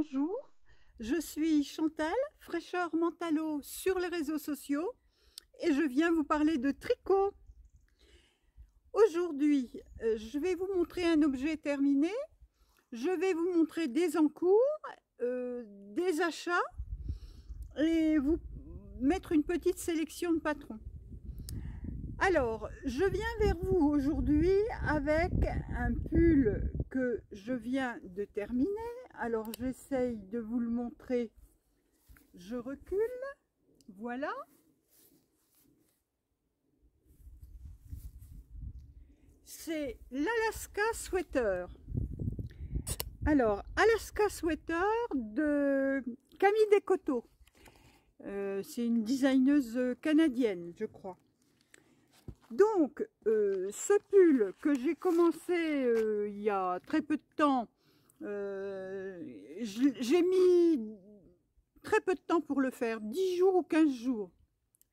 bonjour, je suis Chantal, fraîcheur mentalo sur les réseaux sociaux et je viens vous parler de tricot. Aujourd'hui, je vais vous montrer un objet terminé, je vais vous montrer des encours, des achats et vous mettre une petite sélection de patrons. Alors, je viens vers vous aujourd'hui avec un pull que je viens de terminer. Alors, j'essaye de vous le montrer. Je recule. Voilà. C'est l'Alaska Sweater. Alors, Alaska Sweater de Camille Descoteaux. C'est une designeuse canadienne, je crois. Donc, ce pull que j'ai commencé il y a très peu de temps, j'ai mis très peu de temps pour le faire, 10 jours ou 15 jours.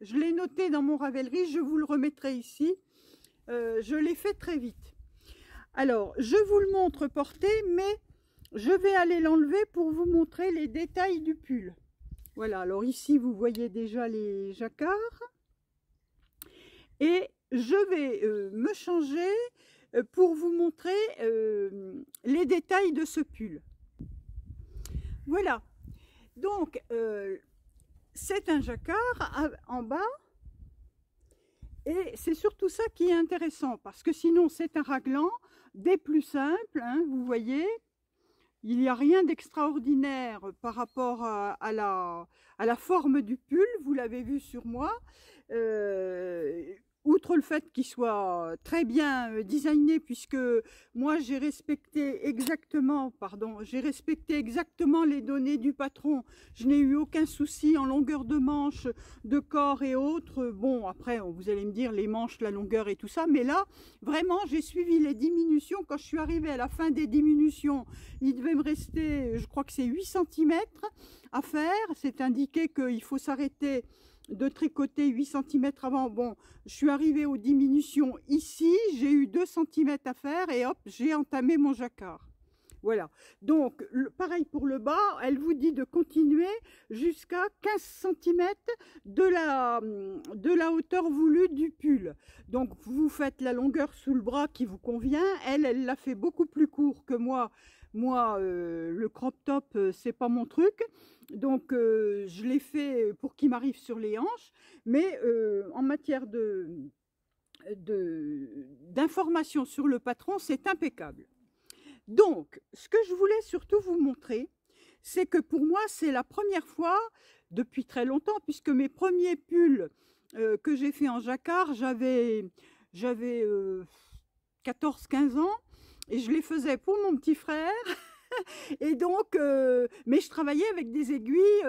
Je l'ai noté dans mon Ravelry, je vous le remettrai ici. Je l'ai fait très vite. Alors, je vous le montre porté, mais je vais aller l'enlever pour vous montrer les détails du pull. Voilà, alors ici, vous voyez déjà les jacquards. Et je vais me changer pour vous montrer les détails de ce pull. Voilà. Donc, c'est un jacquard en bas. Et c'est surtout ça qui est intéressant. Parce que sinon, c'est un raglan des plus simples. Hein, vous voyez. Il n'y a rien d'extraordinaire par rapport à la forme du pull. Vous l'avez vu sur moi. Outre le fait qu'il soit très bien designé, puisque moi j'ai respecté exactement, les données du patron. Je n'ai eu aucun souci en longueur de manche, de corps et autres. Bon, après, vous allez me dire les manches, la longueur et tout ça, mais là, vraiment, j'ai suivi les diminutions. Quand je suis arrivée à la fin des diminutions, il devait me rester, je crois que c'est 8 cm à faire. C'est indiqué qu'il faut s'arrêter de tricoter 8 cm avant. Bon, je suis arrivée aux diminutions ici, j'ai eu 2 cm à faire et hop, j'ai entamé mon jacquard. Voilà, donc pareil pour le bas, elle vous dit de continuer jusqu'à 15 cm de la hauteur voulue du pull. Donc vous faites la longueur sous le bras qui vous convient. Elle l'a fait beaucoup plus court que moi. Moi, le crop top, c'est pas mon truc. Donc, je l'ai fait pour qu'il m'arrive sur les hanches. Mais en matière d'information sur le patron, c'est impeccable. Donc, ce que je voulais surtout vous montrer, c'est que pour moi, c'est la première fois depuis très longtemps, puisque mes premiers pulls que j'ai fait en jacquard, j'avais 14-15 ans. Et je les faisais pour mon petit frère. Et donc, mais je travaillais avec des aiguilles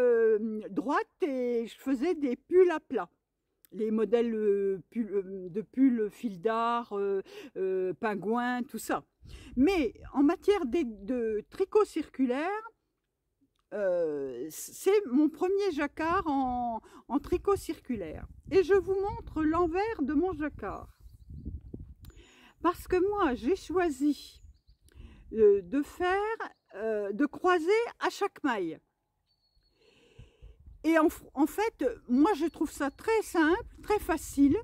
droites et je faisais des pulls à plat. Les modèles de pulls fil d'art, pingouin, tout ça. Mais en matière de tricot circulaire, c'est mon premier jacquard en tricot circulaire. Et je vous montre l'envers de mon jacquard. Parce que moi, j'ai choisi de croiser à chaque maille. Et en fait, moi, je trouve ça très simple, très facile,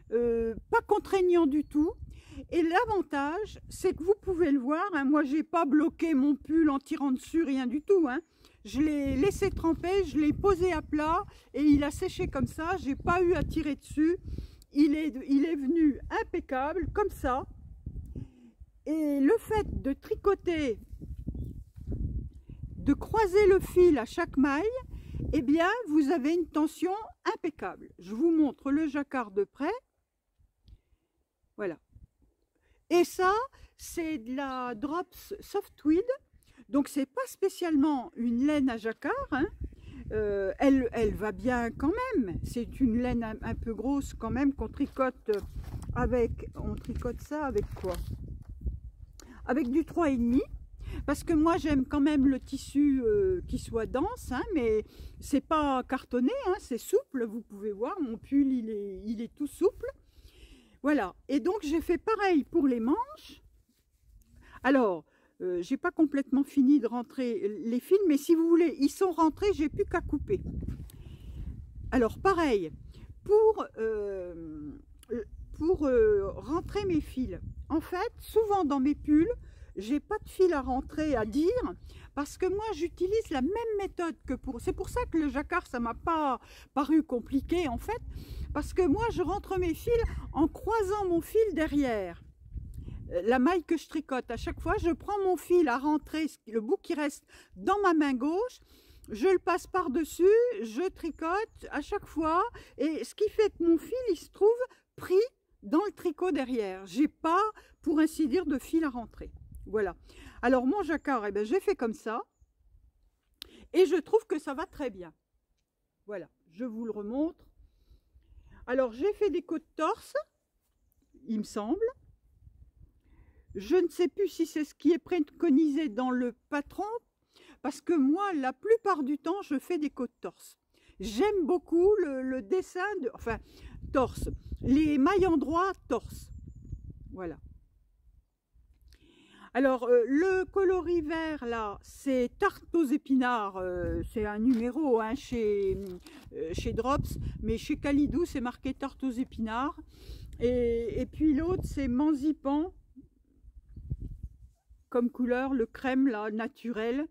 pas contraignant du tout. Et l'avantage, c'est que vous pouvez le voir, hein, moi, j'ai pas bloqué mon pull en tirant dessus, rien du tout. Hein. Je l'ai laissé tremper, je l'ai posé à plat et il a séché comme ça. J'ai pas eu à tirer dessus. Il est venu impeccable, comme ça. Et le fait de tricoter, de croiser le fil à chaque maille, eh bien, vous avez une tension impeccable. Je vous montre le jacquard de près. Voilà. Et ça, c'est de la Drops Softweed. Donc, c'est pas spécialement une laine à jacquard, hein. Elle va bien quand même. C'est une laine un peu grosse quand même qu'on tricote avec. On tricote ça avec quoi? Avec du 3,5. Parce que moi j'aime quand même le tissu qui soit dense, hein, mais c'est pas cartonné, hein, c'est souple. Vous pouvez voir, mon pull il est tout souple. Voilà. Et donc j'ai fait pareil pour les manches. Alors j'ai pas complètement fini de rentrer les fils, mais si vous voulez, ils sont rentrés, j'ai plus qu'à couper. Alors pareil, pour rentrer mes fils, en fait, souvent dans mes pulls, j'ai pas de fil à rentrer à dire, parce que moi j'utilise la même méthode que pour... C'est pour ça que le jacquard, ça m'a pas paru compliqué en fait, parce que moi je rentre mes fils en croisant mon fil derrière. La maille que je tricote, à chaque fois, je prends mon fil à rentrer, le bout qui reste dans ma main gauche, je le passe par-dessus, je tricote à chaque fois, et ce qui fait que mon fil, il se trouve pris dans le tricot derrière. J'ai pas, pour ainsi dire, de fil à rentrer. Voilà. Alors mon jacquard, eh ben, j'ai fait comme ça, et je trouve que ça va très bien. Voilà, je vous le remontre. Alors j'ai fait des côtes torse, il me semble. Je ne sais plus si c'est ce qui est préconisé dans le patron, parce que moi, la plupart du temps, je fais des côtes torse. J'aime beaucoup le dessin, enfin, torse. Les mailles endroits torse. Voilà. Alors, le coloris vert, là, c'est tarte aux épinards. C'est un numéro hein, chez Drops, mais chez Calidou, c'est marqué tarte aux épinards. Et puis l'autre, c'est Manzipan. Comme couleur, le crème là, naturel.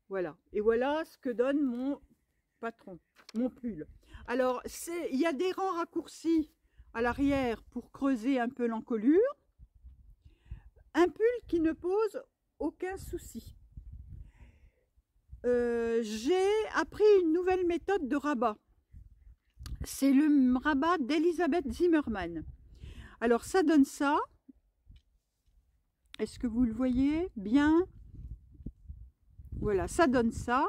Voilà. Et voilà ce que donne mon patron, mon pull. Alors, il y a des rangs raccourcis à l'arrière pour creuser un peu l'encolure. Un pull qui ne pose aucun souci. J'ai appris une nouvelle méthode de rabat. C'est le rabat d'Elisabeth Zimmermann. Alors, ça donne ça. Est-ce que vous le voyez bien? Voilà, ça donne ça.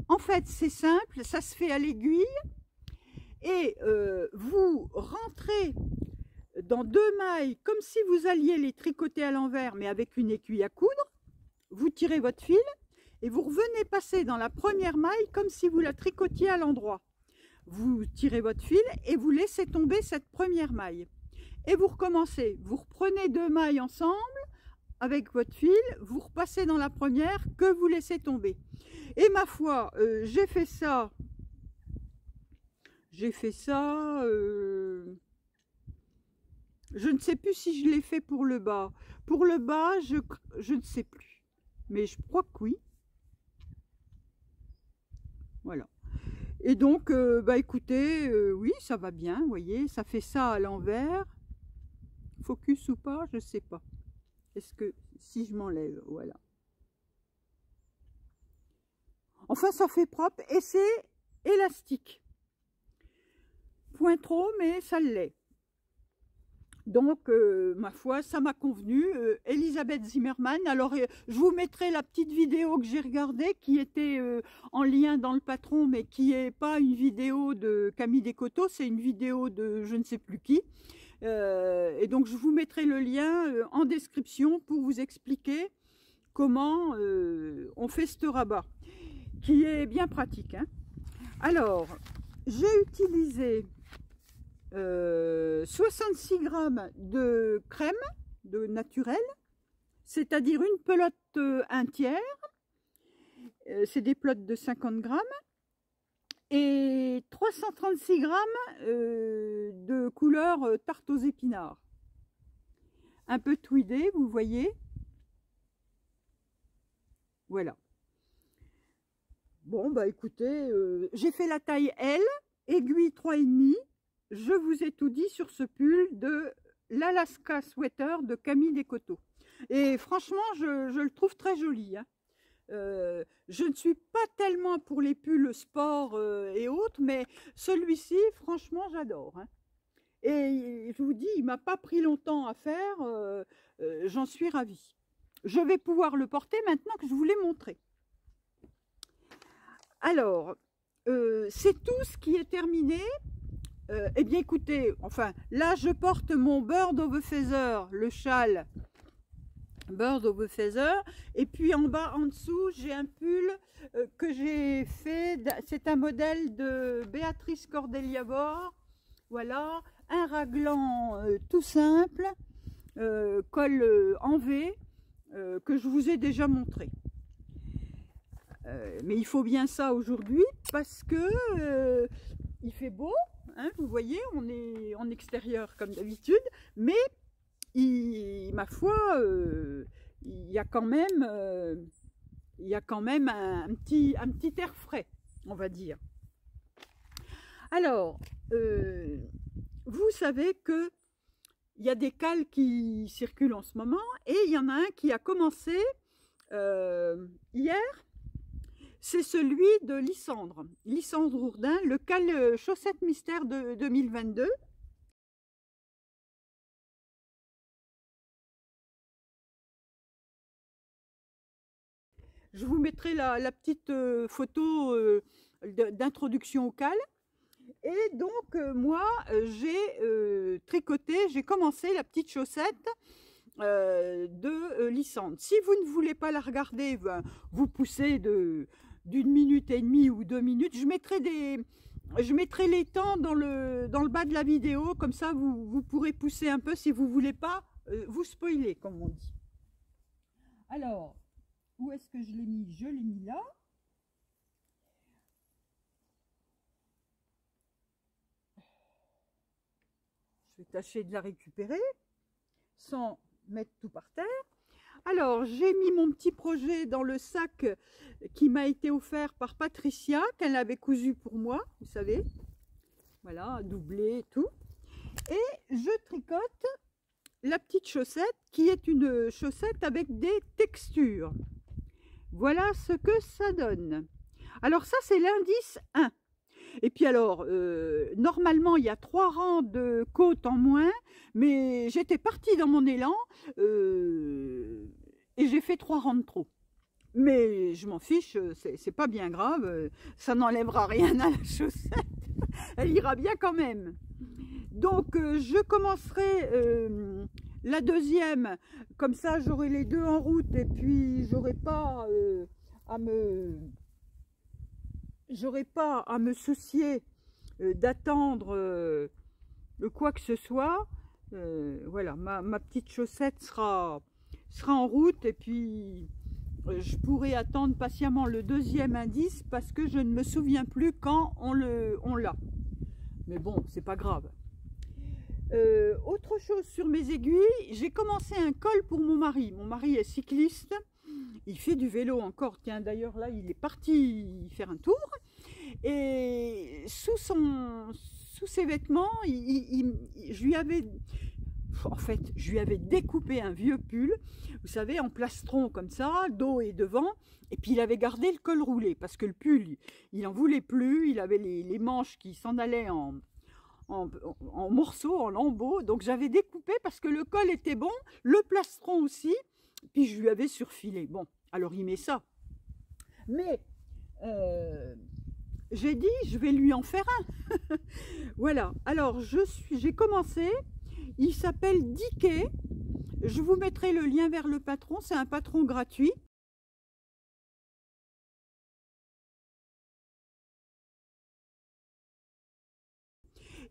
En fait, c'est simple, ça se fait à l'aiguille. Et vous rentrez dans deux mailles, comme si vous alliez les tricoter à l'envers, mais avec une aiguille à coudre. Vous tirez votre fil et vous revenez passer dans la première maille comme si vous la tricotiez à l'endroit. Vous tirez votre fil et vous laissez tomber cette première maille. Et vous recommencez. Vous reprenez deux mailles ensemble. Avec votre fil, vous repassez dans la première que vous laissez tomber. Et ma foi, j'ai fait ça. Je ne sais plus si je l'ai fait pour le bas. Pour le bas, je ne sais plus. Mais je crois que oui. Voilà. Et donc, bah écoutez, oui, ça va bien, vous voyez. Ça fait ça à l'envers. Focus ou pas, je ne sais pas. Est-ce que si je m'enlève, voilà. Enfin, ça fait propre et c'est élastique. Point trop, mais ça l'est. Donc, ma foi, ça m'a convenu. Elisabeth Zimmermann. Alors, je vous mettrai la petite vidéo que j'ai regardée, qui était en lien dans le patron, mais qui n'est pas une vidéo de Camille Descoteaux, c'est une vidéo de je ne sais plus qui. Et donc je vous mettrai le lien en description pour vous expliquer comment on fait ce rabat qui est bien pratique hein. Alors j'ai utilisé 66 grammes de crème de naturel, c'est-à-dire une pelote un tiers, c'est des pelotes de 50 grammes et 336 grammes de couleur tarte aux épinards. Un peu tweedé, vous voyez. Voilà. Bon, bah écoutez, j'ai fait la taille L, aiguille 3,5. Je vous ai tout dit sur ce pull de l'Alaska Sweater de Camille Descoteaux. Et franchement, je le trouve très joli. Hein. Je ne suis pas tellement pour les pulls sport et autres, mais celui-ci, franchement, j'adore. Hein. Et je vous dis, il ne m'a pas pris longtemps à faire, j'en suis ravie. Je vais pouvoir le porter maintenant que je vous l'ai montré. Alors, c'est tout ce qui est terminé. Eh bien, écoutez, enfin, là, je porte mon Bird of a Feather, le châle Bird of a Feather, et puis en bas, en dessous, j'ai un pull que j'ai fait, c'est un modèle de Béatrice Cordelia Bord, voilà, un raglan tout simple, col en V, que je vous ai déjà montré. Mais il faut bien ça aujourd'hui parce que il fait beau, hein, vous voyez, on est en extérieur comme d'habitude, mais ma foi, il y a quand même, un petit air frais, on va dire. Alors, vous savez que il y a des cals qui circulent en ce moment et il y en a un qui a commencé hier. C'est celui de Lysandre Ourdin, le cal chaussette mystère de 2022. Je vous mettrai la petite photo d'introduction au cal. Et donc, moi, j'ai tricoté, j'ai commencé la petite chaussette de Lysandre. Si vous ne voulez pas la regarder, ben, vous poussez d'une minute et demie ou 2 minutes. Je mettrai les temps dans le bas de la vidéo, comme ça vous pourrez pousser un peu si vous ne voulez pas vous spoiler, comme on dit. Alors, où est-ce que je l'ai mis? Je l'ai mis là. Je vais tâcher de la récupérer sans mettre tout par terre. Alors, j'ai mis mon petit projet dans le sac qui m'a été offert par Patricia, qu'elle avait cousu pour moi, vous savez. Voilà, doublé et tout. Et je tricote la petite chaussette qui est une chaussette avec des textures. Voilà ce que ça donne. Alors ça, c'est l'indice 1. Et puis alors, normalement, il y a 3 rangs de côtes en moins, mais j'étais partie dans mon élan et j'ai fait 3 rangs de trop. Mais je m'en fiche, c'est pas bien grave, ça n'enlèvera rien à la chaussette, elle ira bien quand même. Donc, je commencerai la deuxième, comme ça j'aurai les deux en route et puis j'aurai pas à me soucier d'attendre quoi que ce soit. Voilà, ma petite chaussette sera en route et puis je pourrai attendre patiemment le deuxième indice parce que je ne me souviens plus quand on l'a. Mais bon, c'est pas grave. Autre chose sur mes aiguilles, j'ai commencé un col pour mon mari. Mon mari est cycliste, il fait du vélo encore. Tiens, d'ailleurs là, il est parti faire un tour. Et sous ses vêtements, je lui avais découpé un vieux pull, vous savez, en plastron comme ça, dos et devant. Et puis il avait gardé le col roulé parce que le pull, il n'en voulait plus. Il avait les manches qui s'en allaient en morceaux, en lambeaux. Donc j'avais découpé parce que le col était bon, le plastron aussi. Puis je lui avais surfilé. Bon, alors il met ça. Mais j'ai dit, je vais lui en faire un. Voilà, alors j'ai commencé. Il s'appelle Diké. Je vous mettrai le lien vers le patron. C'est un patron gratuit.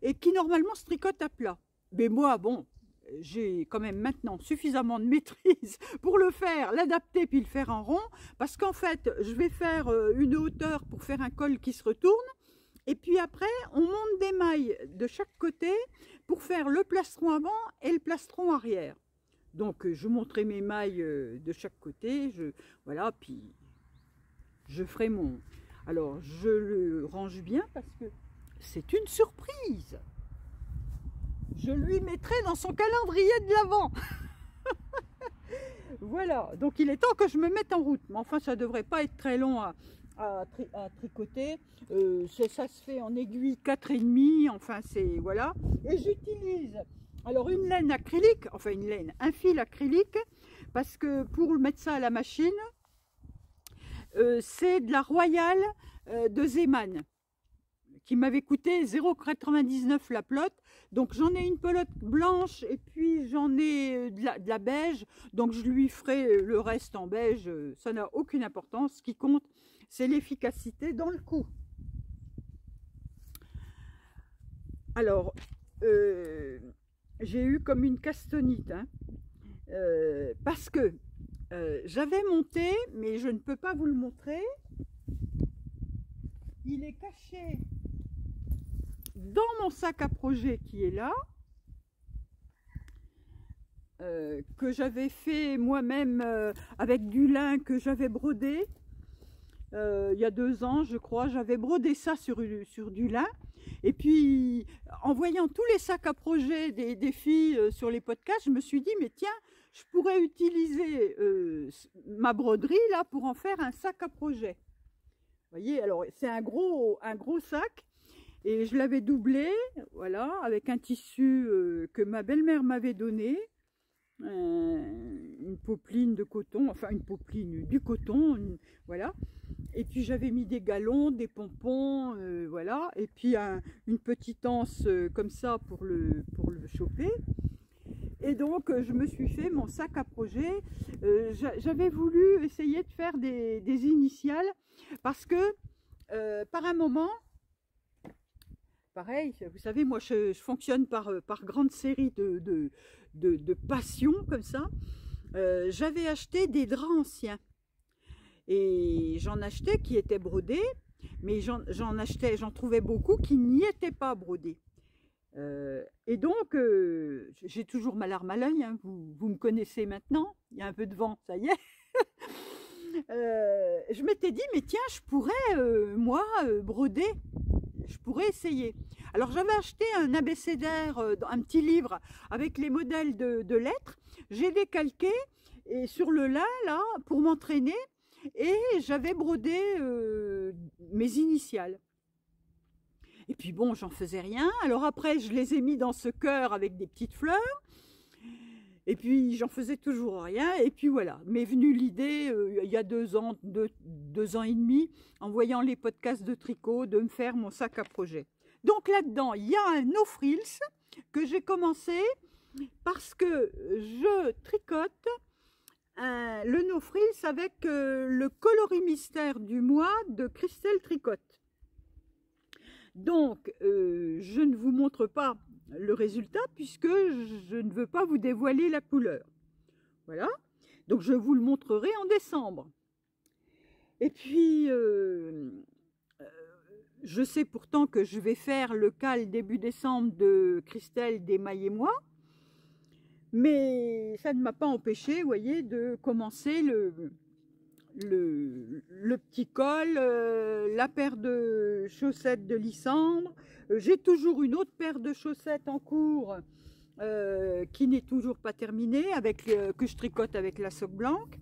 Et qui normalement se tricote à plat. Mais moi, bon, j'ai quand même maintenant suffisamment de maîtrise pour le faire, l'adapter puis le faire en rond. Parce qu'en fait, je vais faire une hauteur pour faire un col qui se retourne. Et puis après, on monte des mailles de chaque côté pour faire le plastron avant et le plastron arrière. Donc, je monterai mes mailles de chaque côté. Voilà, puis je ferai mon... Alors, je le range bien parce que c'est une surprise. Je lui mettrai dans son calendrier de l'Avent. Voilà, donc il est temps que je me mette en route. Mais enfin, ça ne devrait pas être très long à tricoter. Ça se fait en aiguille 4,5. Enfin, c'est... Voilà. Et j'utilise alors une laine acrylique, enfin un fil acrylique, parce que pour mettre ça à la machine, c'est de la Royale de Zeman, qui m'avait coûté 0,99 la pelote. Donc j'en ai une pelote blanche et puis j'en ai de la beige. Donc je lui ferai le reste en beige. Ça n'a aucune importance. Ce qui compte, c'est l'efficacité dans le coup. Alors, j'ai eu comme une castanite. Hein, parce que J'avais monté, mais je ne peux pas vous le montrer. Il est caché dans mon sac à projet qui est là, que j'avais fait moi-même avec du lin que j'avais brodé. Il y a 2 ans, je crois, j'avais brodé ça sur du lin. Et puis, en voyant tous les sacs à projet des filles sur les podcasts, je me suis dit, mais tiens, je pourrais utiliser ma broderie là pour en faire un sac à projet. Vous voyez, alors c'est un gros sac. Et je l'avais doublé, voilà, avec un tissu que ma belle-mère m'avait donné. Une popeline de coton, enfin une popeline, du coton, voilà. Et puis j'avais mis des galons, des pompons, voilà. Et puis une petite anse comme ça pour le choper. Et donc je me suis fait mon sac à projet. J'avais voulu essayer de faire des initiales parce que par un moment, pareil, vous savez, moi je fonctionne par grande série de passions comme ça. J'avais acheté des draps anciens et j'en achetais qui étaient brodés, mais j'en trouvais beaucoup qui n'y étaient pas brodés. Et donc j'ai toujours ma larme à l'œil, hein, vous me connaissez maintenant, il y a un peu de vent, ça y est. Je m'étais dit, mais tiens, je pourrais moi broder, je pourrais essayer. Alors j'avais acheté un abécédaire, un petit livre avec les modèles de lettres. J'ai décalqué et sur le lin là pour m'entraîner et j'avais brodé mes initiales. Et puis bon, j'en faisais rien. Alors après, je les ai mis dans ce cœur avec des petites fleurs. Et puis j'en faisais toujours rien. Et puis voilà, m'est venue l'idée il y a 2 ans, 2 ans et demi, en voyant les podcasts de tricot, de me faire mon sac à projet. Donc là-dedans, il y a un no frills que j'ai commencé parce que je tricote le no frills avec le coloris mystère du mois de Christelle Tricotte. Donc, je ne vous montre pas le résultat puisque je ne veux pas vous dévoiler la couleur. Voilà. Donc, je vous le montrerai en décembre. Et puis, je sais pourtant que je vais faire le cal début décembre de Christelle Desmailles-et-moi. Mais ça ne m'a pas empêché, vous voyez, de commencer le petit col, la paire de chaussettes de Lysandre. J'ai toujours une autre paire de chaussettes en cours qui n'est toujours pas terminée, que je tricote avec la soque blanche.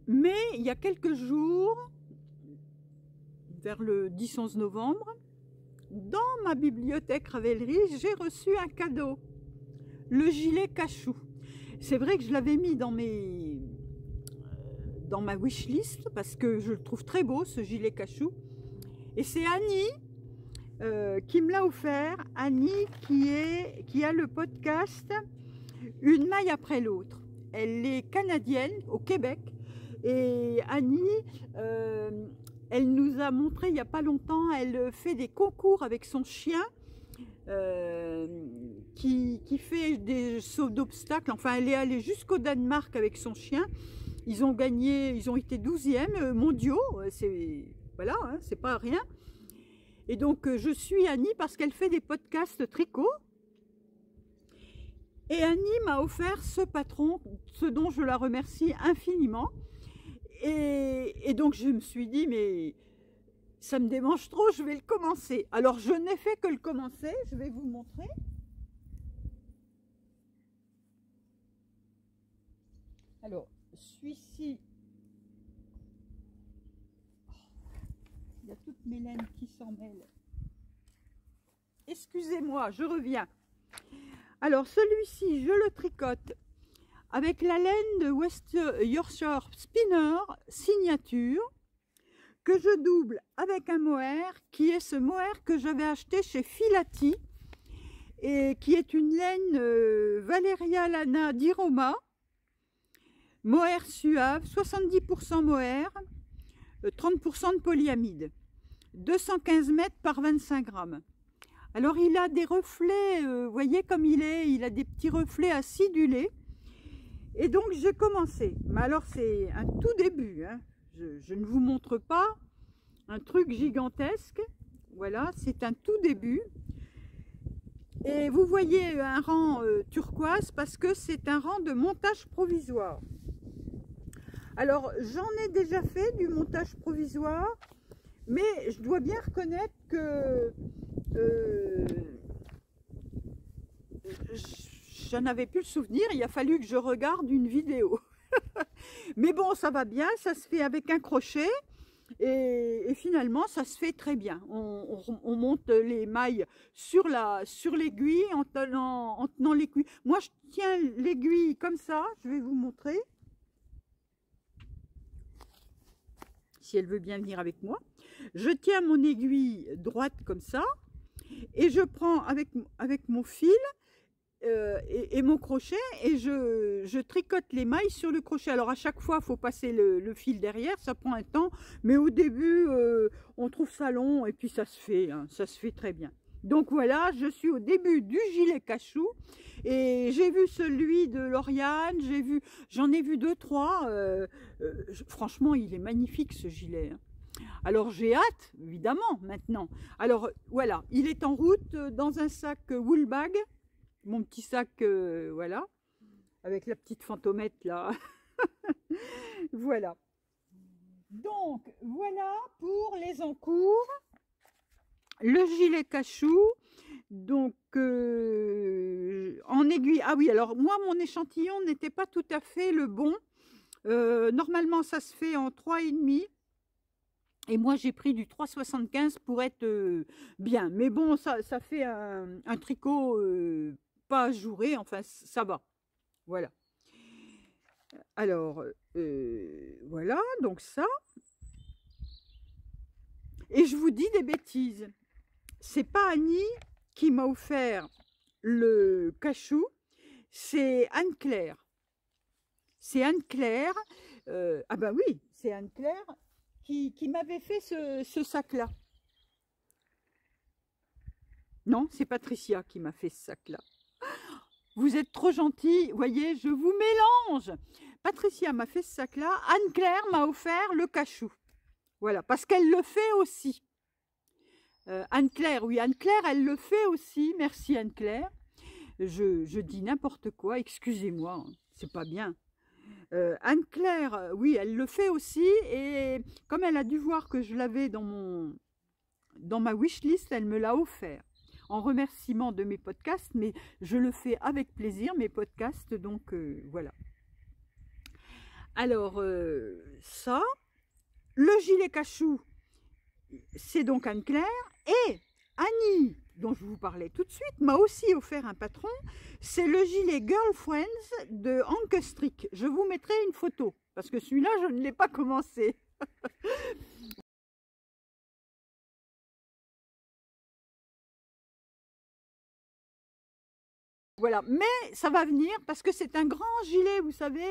Mais il y a quelques jours, vers le 10-11 novembre, dans ma bibliothèque Ravelry, j'ai reçu un cadeau, le gilet cachou. C'est vrai que je l'avais mis dans ma wishlist parce que je le trouve très beau, ce gilet cachou. Et c'est Annie qui me l'a offert. Annie qui a le podcast Une maille après l'autre. Elle est canadienne au Québec. Et Annie, elle nous a montré il n'y a pas longtemps, elle fait des concours avec son chien qui fait des sauts d'obstacles. Enfin, elle est allée jusqu'au Danemark avec son chien. Ils ont gagné, ils ont été 12e mondiaux. Voilà, hein, c'est pas rien. Et donc, je suis Annie parce qu'elle fait des podcasts tricot. Et Annie m'a offert ce patron, ce dont je la remercie infiniment. Et donc, je me suis dit, mais ça me démange trop, je vais le commencer. Alors, je n'ai fait que le commencer, je vais vous montrer. Alors, celui-ci, il y a toutes mes laines qui s'en mêlent. Excusez-moi, je reviens. Alors, celui-ci, je le tricote avec la laine de West Yorkshire Spinner signature que je double avec un mohair qui est ce mohair que j'avais acheté chez Filati et qui est une laine Valeria Lana d'Iroma, mohair suave, 70% mohair, 30% de polyamide, 215 mètres par 25 grammes. Alors il a des reflets, vous voyez comme il a des petits reflets acidulés. Et donc j'ai commencé. Mais alors c'est un tout début, hein. Je ne vous montre pas un truc gigantesque. Voilà, c'est un tout début. Et vous voyez un rang turquoise parce que c'est un rang de montage provisoire. Alors j'en ai déjà fait du montage provisoire, mais je dois bien reconnaître que j'en avais plus le souvenir. Il a fallu que je regarde une vidéo. Mais bon, ça va bien, ça se fait avec un crochet. Et finalement, ça se fait très bien. On monte les mailles sur l'aiguille en tenant l'aiguille. Moi, je tiens l'aiguille comme ça. Je vais vous montrer. Si elle veut bien venir avec moi. Je tiens mon aiguille droite comme ça. Et je prends avec mon fil et mon crochet et je tricote les mailles sur le crochet. Alors à chaque fois il faut passer le fil derrière, ça prend un temps, mais au début on trouve ça long et puis ça se fait, hein, ça se fait très bien. Donc voilà, je suis au début du gilet cachou et j'ai vu celui de Lauriane, j'en ai vu 2-3, franchement il est magnifique ce gilet, hein. Alors j'ai hâte évidemment maintenant. Alors voilà, il est en route dans un sac Woolbag. Mon petit sac, voilà, avec la petite fantomette là. Voilà. Donc, voilà pour les encours. Le gilet cachou. Donc, en aiguille. Ah oui, alors moi, mon échantillon n'était pas tout à fait le bon. Normalement, ça se fait en 3,5. Et moi, j'ai pris du 3,75 pour être bien. Mais bon, ça fait un tricot pas ajouré, enfin ça va, voilà. Alors voilà, donc ça, et je vous dis des bêtises, c'est pas Annie qui m'a offert le cachou, c'est Anne-Claire. C'est Anne-Claire, ah bah oui, c'est Anne-Claire qui m'avait fait ce sac là. Non, c'est Patricia qui m'a fait ce sac là. Vous êtes trop gentil, voyez, je vous mélange. Patricia m'a fait ce sac-là. Anne-Claire m'a offert le cachou. Voilà, parce qu'elle le fait aussi. Anne-Claire, oui, Anne-Claire, elle le fait aussi. Merci Anne-Claire. Je dis n'importe quoi, excusez-moi, hein, c'est pas bien. Anne-Claire, oui, elle le fait aussi. Et comme elle a dû voir que je l'avais dans ma wishlist, elle me l'a offert. En remerciement de mes podcasts, mais je le fais avec plaisir, mes podcasts, donc voilà. Alors, ça, le gilet cachou, c'est donc Anne-Claire, et Annie, dont je vous parlais tout de suite, m'a aussi offert un patron, c'est le gilet Girlfriends de Hank Strick. Je vous mettrai une photo, parce que celui-là, je ne l'ai pas commencé. Voilà, mais ça va venir parce que c'est un grand gilet, vous savez,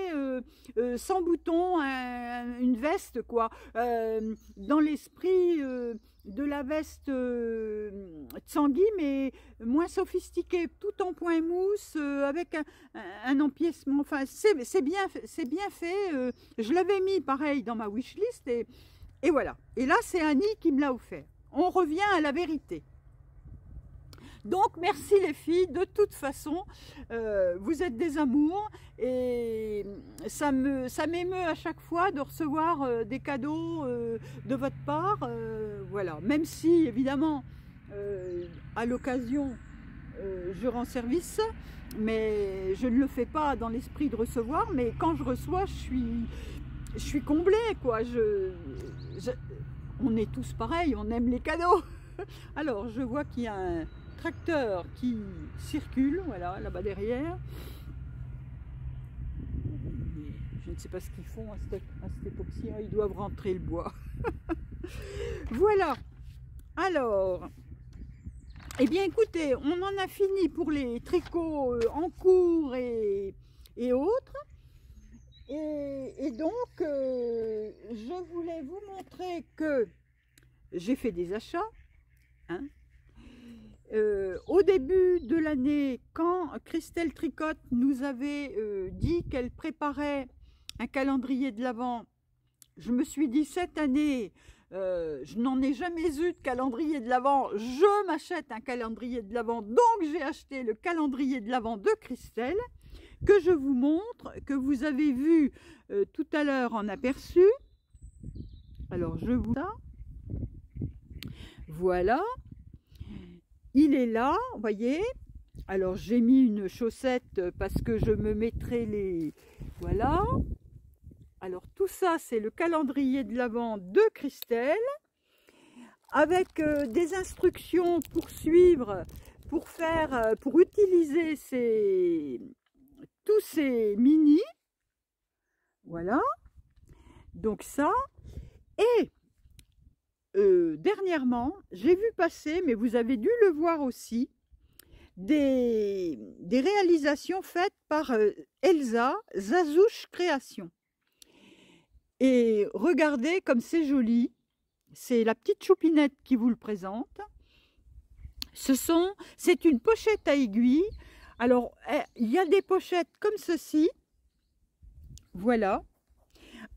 sans boutons, une veste, quoi. Dans l'esprit de la veste Tanguy, mais moins sophistiquée, tout en point mousse, avec un empiècement. Enfin, c'est bien fait. Je l'avais mis pareil dans ma wishlist et voilà. Et là, c'est Annie qui me l'a offert. On revient à la vérité. Donc merci les filles, de toute façon vous êtes des amours et ça m'émeut à chaque fois de recevoir des cadeaux de votre part, voilà, même si évidemment à l'occasion je rends service, mais je ne le fais pas dans l'esprit de recevoir, mais quand je reçois je suis comblée, quoi. On est tous pareils, on aime les cadeaux. Alors je vois qu'il y a un tracteur qui circule, voilà, là-bas derrière. Je ne sais pas ce qu'ils font à cette époque-ci, ils doivent rentrer le bois. Voilà. Alors, eh bien écoutez, on en a fini pour les tricots en cours et autres. Et donc, je voulais vous montrer que j'ai fait des achats, hein. au début de l'année, quand Christelle Tricotte nous avait dit qu'elle préparait un calendrier de l'Avent, je me suis dit cette année, je n'en ai jamais eu de calendrier de l'Avent, je m'achète un calendrier de l'Avent, donc j'ai acheté le calendrier de l'Avent de Christelle, que je vous montre, que vous avez vu tout à l'heure en aperçu. Alors je vous... Voilà. Il est là, vous voyez. Alors j'ai mis une chaussette parce que je me mettrai les... Voilà. Alors tout ça, c'est le calendrier de l'Avent de Christelle, avec des instructions pour suivre, pour faire, pour utiliser tous ces mini. Voilà. Donc ça. Et dernièrement, j'ai vu passer, mais vous avez dû le voir aussi, des réalisations faites par Elsa Zazouche Création. Et regardez comme c'est joli, c'est la petite choupinette qui vous le présente. C'est une pochette à aiguilles. Alors, il y a des pochettes comme ceci, voilà,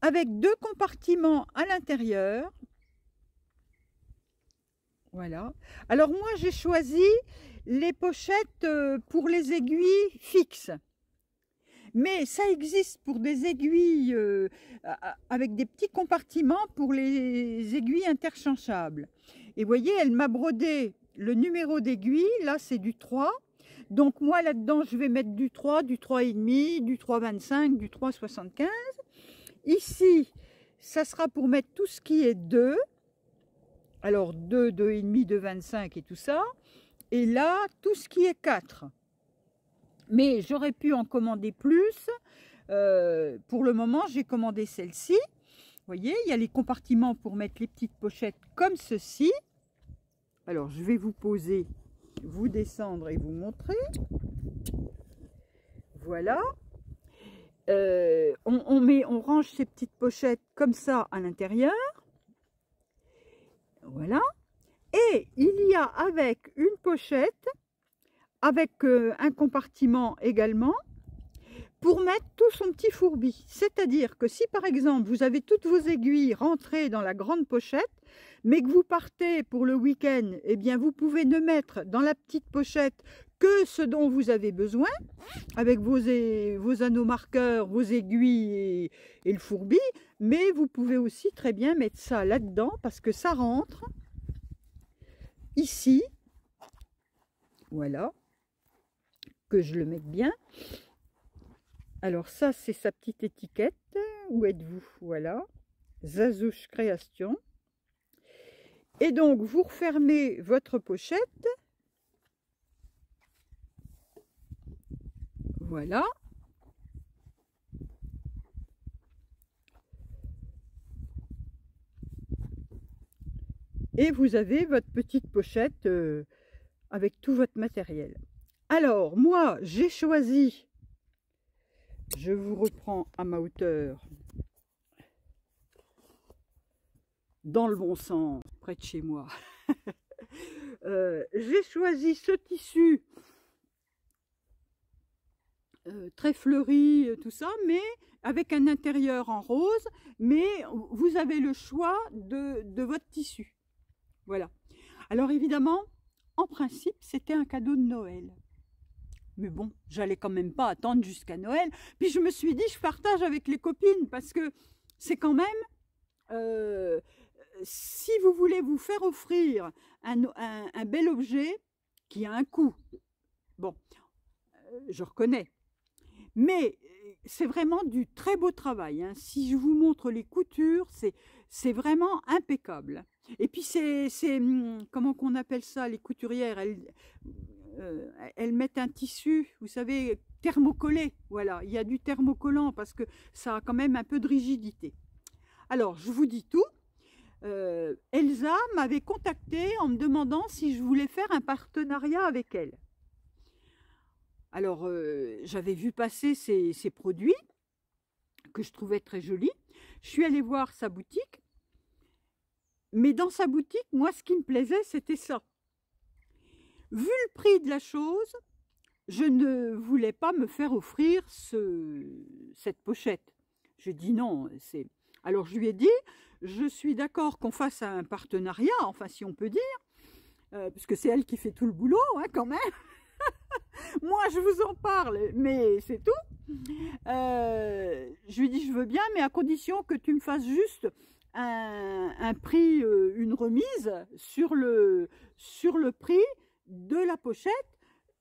avec 2 compartiments à l'intérieur. Voilà. Alors moi, j'ai choisi les pochettes pour les aiguilles fixes. Mais ça existe pour des aiguilles avec des petits compartiments pour les aiguilles interchangeables. Et vous voyez, elle m'a brodé le numéro d'aiguille. Là, c'est du 3. Donc moi, là-dedans, je vais mettre du 3, du 3,5, du 3,25, du 3,75. Ici, ça sera pour mettre tout ce qui est 2. Alors 2, 2,5, 2,25 et tout ça. Et là, tout ce qui est 4. Mais j'aurais pu en commander plus. Pour le moment, j'ai commandé celle-ci. Vous voyez, il y a les compartiments pour mettre les petites pochettes comme ceci. Alors, je vais vous poser, vous descendre et vous montrer. Voilà. On range ces petites pochettes comme ça à l'intérieur. Voilà. Et il y a avec une pochette, avec un compartiment également, pour mettre tout son petit fourbi. C'est-à-dire que si par exemple vous avez toutes vos aiguilles rentrées dans la grande pochette, mais que vous partez pour le week-end, eh bien vous pouvez ne mettre dans la petite pochette que ce dont vous avez besoin, avec vos anneaux marqueurs, vos aiguilles et le fourbi, mais vous pouvez aussi très bien mettre ça là-dedans parce que ça rentre ici. Voilà, que je le mette bien. Alors ça, c'est sa petite étiquette. Où êtes-vous? Voilà, Zazouche Création. Et donc, vous refermez votre pochette. Voilà. Et vous avez votre petite pochette avec tout votre matériel. Alors, moi, j'ai choisi, je vous reprends à ma hauteur, dans le bon sens, près de chez moi. J'ai choisi ce tissu très fleuri, tout ça, mais avec un intérieur en rose, mais vous avez le choix de votre tissu. Voilà. Alors évidemment, en principe, c'était un cadeau de Noël. Mais bon, j'allais quand même pas attendre jusqu'à Noël. Puis je me suis dit, je partage avec les copines, parce que c'est quand même, si vous voulez vous faire offrir un bel objet qui a un coût, bon, je reconnais, mais c'est vraiment du très beau travail, hein. Si je vous montre les coutures, c'est vraiment impeccable. Et puis comment qu'on appelle ça, les couturières, elles mettent un tissu, vous savez, thermocollé. Voilà, il y a du thermocollant parce que ça a quand même un peu de rigidité. Alors, je vous dis tout. Elsa m'avait contacté en me demandant si je voulais faire un partenariat avec elle. Alors, j'avais vu passer ces produits que je trouvais très jolis. Je suis allée voir sa boutique. Mais dans sa boutique, moi, ce qui me plaisait, c'était ça. vu le prix de la chose, je ne voulais pas me faire offrir cette pochette. Je dis non. Alors je lui ai dit, je suis d'accord qu'on fasse un partenariat, enfin si on peut dire, puisque c'est elle qui fait tout le boulot, hein, quand même. Moi, je vous en parle, mais c'est tout. Je lui dis, je veux bien, mais à condition que tu me fasses juste un prix, une remise sur le prix de la pochette.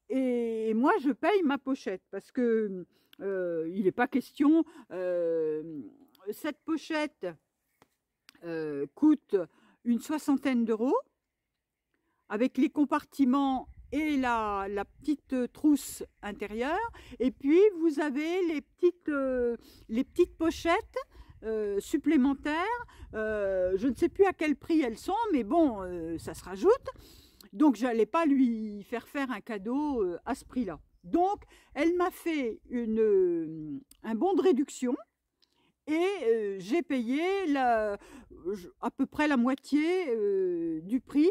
Et moi, je paye ma pochette parce que il n'est pas question. Cette pochette coûte une 60aine d'euros avec les compartiments et la petite trousse intérieure. Et puis, vous avez les petites pochettes supplémentaires. Je ne sais plus à quel prix elles sont, mais bon, ça se rajoute. Donc, je n'allais pas lui faire un cadeau à ce prix-là. Donc, elle m'a fait un bon de réduction et j'ai payé à peu près la moitié du prix.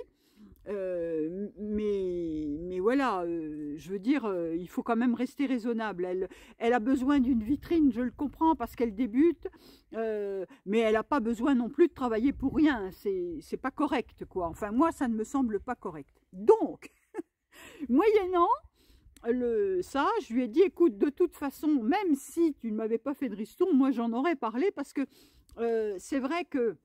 Mais voilà, je veux dire, il faut quand même rester raisonnable. Elle a besoin d'une vitrine, je le comprends, parce qu'elle débute, mais elle n'a pas besoin non plus de travailler pour rien. C'est pas correct, quoi. Enfin, moi, ça ne me semble pas correct. Donc, moyennant ça, je lui ai dit, écoute, de toute façon, même si tu ne m'avais pas fait de ristourne, moi, j'en aurais parlé, parce que c'est vrai que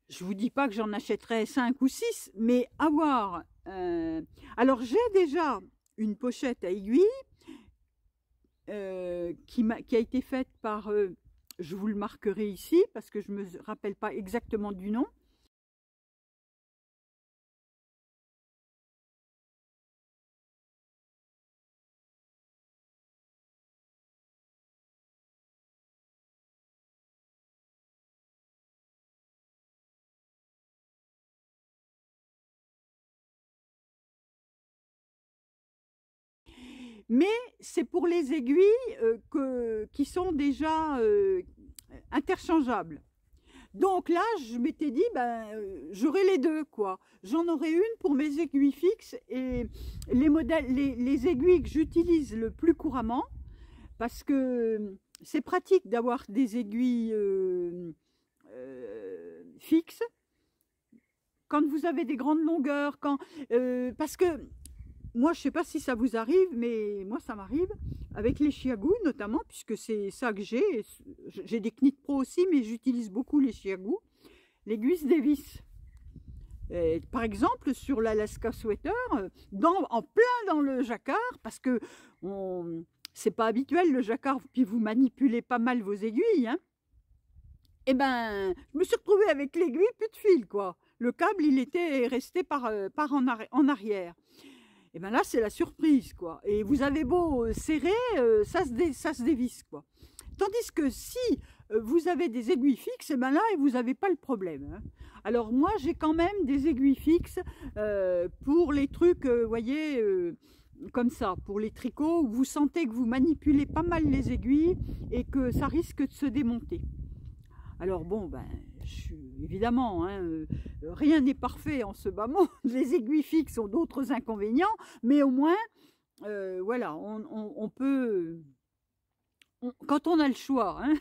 je ne vous dis pas que j'en achèterais 5 ou 6, mais avoir... Alors, j'ai déjà une pochette à aiguilles qui a été faite par... je vous le marquerai ici, parce que je ne me rappelle pas exactement du nom. Mais c'est pour les aiguilles qui sont déjà interchangeables. Donc là, je m'étais dit, j'aurai les deux, quoi. J'en aurai une pour mes aiguilles fixes et les aiguilles que j'utilise le plus couramment, parce que c'est pratique d'avoir des aiguilles fixes. Quand vous avez des grandes longueurs, parce que moi, je ne sais pas si ça vous arrive, mais moi, ça m'arrive avec les chiagous notamment, puisque c'est ça que j'ai. J'ai des Knit Pro aussi, mais j'utilise beaucoup les chiagous. L'aiguille Davis. Par exemple, sur l'Alaska Sweater, en plein dans le jacquard, parce que c'est pas habituel le jacquard, puis vous manipulez pas mal vos aiguilles, hein. Et je me suis retrouvée avec l'aiguille, plus de fil, quoi. Le câble, il était resté en arrière. Et bien là, c'est la surprise, quoi. Et vous avez beau serrer, ça se dévisse, quoi. Tandis que si vous avez des aiguilles fixes, et ben là, vous n'avez pas le problème, hein. Alors moi, j'ai quand même des aiguilles fixes pour les trucs, voyez, comme ça, pour les tricots, où vous sentez que vous manipulez pas mal les aiguilles et que ça risque de se démonter. Alors bon, évidemment, hein, rien n'est parfait en ce bas monde. Les aiguilles fixes ont d'autres inconvénients, mais au moins, voilà, on peut, quand on a le choix, hein.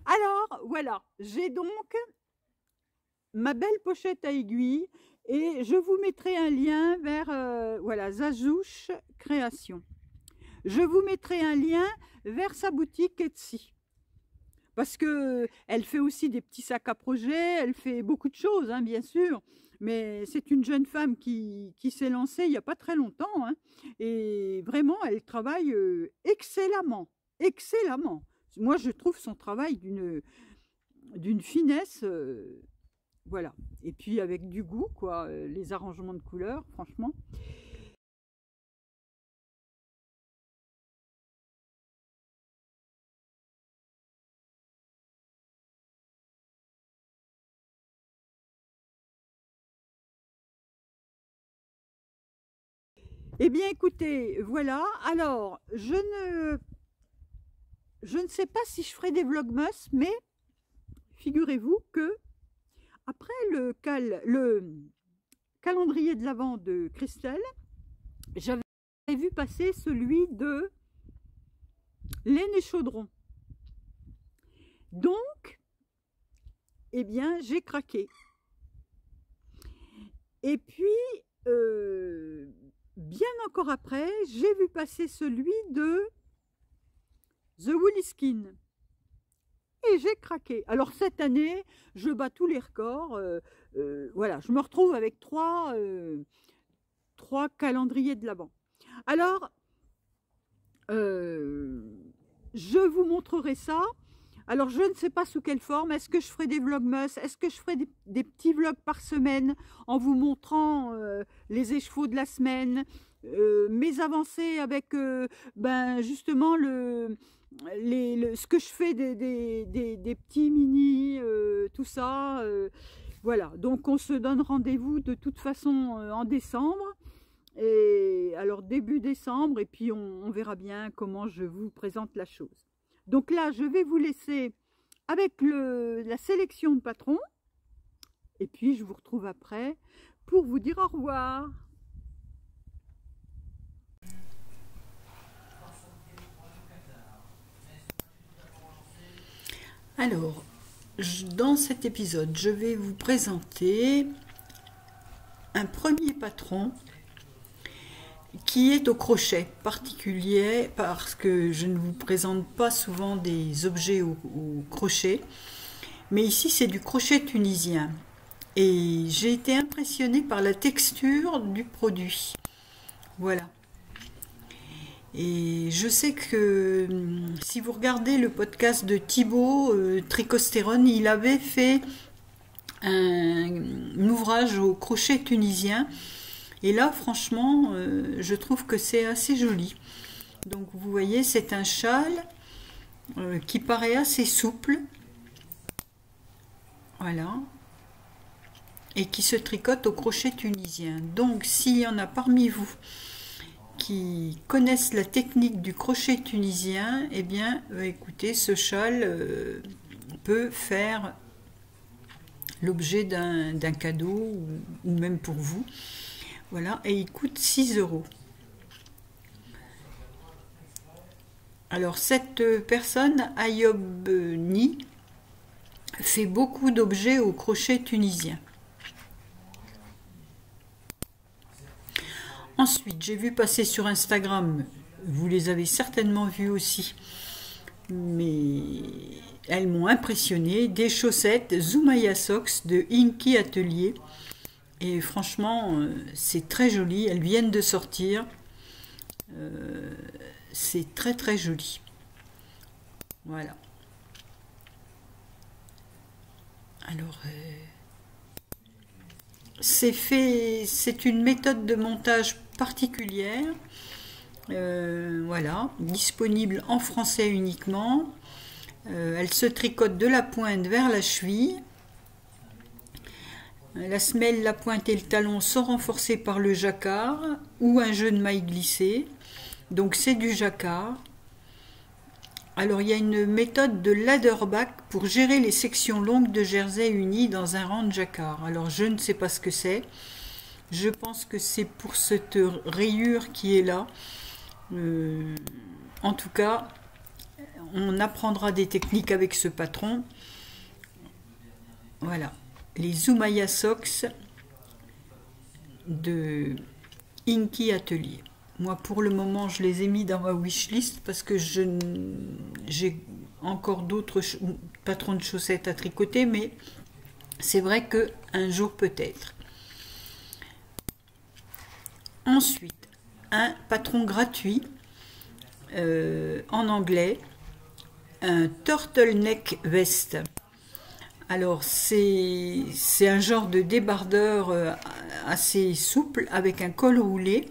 Alors, voilà, j'ai donc ma belle pochette à aiguilles et je vous mettrai un lien vers, voilà, Zazouche Création. Je vous mettrai un lien vers sa boutique Etsy. Parce qu'elle fait aussi des petits sacs à projet, elle fait beaucoup de choses, hein, bien sûr. Mais c'est une jeune femme qui s'est lancée il n'y a pas très longtemps, hein, et vraiment, elle travaille excellemment, excellemment. Moi, je trouve son travail d'une finesse, voilà. Et puis avec du goût, quoi, les arrangements de couleurs, franchement. Eh bien, écoutez, voilà. Alors, je ne sais pas si je ferai des vlogmas, mais figurez-vous que après calendrier de l'Avent de Christelle, j'avais vu passer celui de Laine et Chaudron. Donc, eh bien, j'ai craqué. Et puis, bien encore après, j'ai vu passer celui de The Woolskin. Et j'ai craqué. Alors cette année, je bats tous les records. Voilà, je me retrouve avec trois calendriers de l'Avent. Alors, je vous montrerai ça. Alors, je ne sais pas sous quelle forme. Est-ce que je ferai des vlogmas? Est-ce que je ferai des petits vlogs par semaine en vous montrant les échevaux de la semaine, mes avancées avec justement ce que je fais des petits mini, tout ça. Voilà, donc on se donne rendez-vous de toute façon en décembre. Et alors début décembre, et puis on verra bien comment je vous présente la chose. Donc là, je vais vous laisser avec la sélection de patrons. Et puis je vous retrouve après pour vous dire au revoir. Alors, dans cet épisode, je vais vous présenter un premier patron qui est au crochet particulier parce que je ne vous présente pas souvent des objets au crochet, mais ici c'est du crochet tunisien et j'ai été impressionnée par la texture du produit. Voilà. Et je sais que si vous regardez le podcast de Thibaut Tricostérone, il avait fait un ouvrage au crochet tunisien. Et là, franchement, je trouve que c'est assez joli. Donc, vous voyez, c'est un châle qui paraît assez souple. Voilà. Et qui se tricote au crochet tunisien. Donc, s'il y en a parmi vous qui connaissent la technique du crochet tunisien, eh bien, écoutez, ce châle peut faire l'objet d'un cadeau ou même pour vous. Voilà, et il coûte 6 €. Alors, cette personne, Ayob Ni, fait beaucoup d'objets au crochet tunisien. Ensuite, j'ai vu passer sur Instagram, vous les avez certainement vues aussi, mais elles m'ont impressionné, des chaussettes Zoumaya Socks de Inky Atelier. Et franchement, c'est très joli. Elles viennent de sortir. C'est très très joli. Voilà. Alors, c'est une méthode de montage particulière. Voilà, disponible en français uniquement. Elle se tricote de la pointe vers la cheville. La semelle, la pointe et le talon sont renforcés par le jacquard ou un jeu de mailles glissé. Donc c'est du jacquard. Alors il y a une méthode de ladderback pour gérer les sections longues de jersey unies dans un rang de jacquard. Alors je ne sais pas ce que c'est. Je pense que c'est pour cette rayure qui est là. En tout cas, on apprendra des techniques avec ce patron. Voilà. Les Zoumaya Socks de Inky Atelier. Moi, pour le moment, je les ai mis dans ma wishlist parce que j'ai encore d'autres patrons de chaussettes à tricoter, mais c'est vrai qu'un jour peut-être. Ensuite, un patron gratuit en anglais, un turtleneck vest. Alors c'est un genre de débardeur assez souple avec un col roulé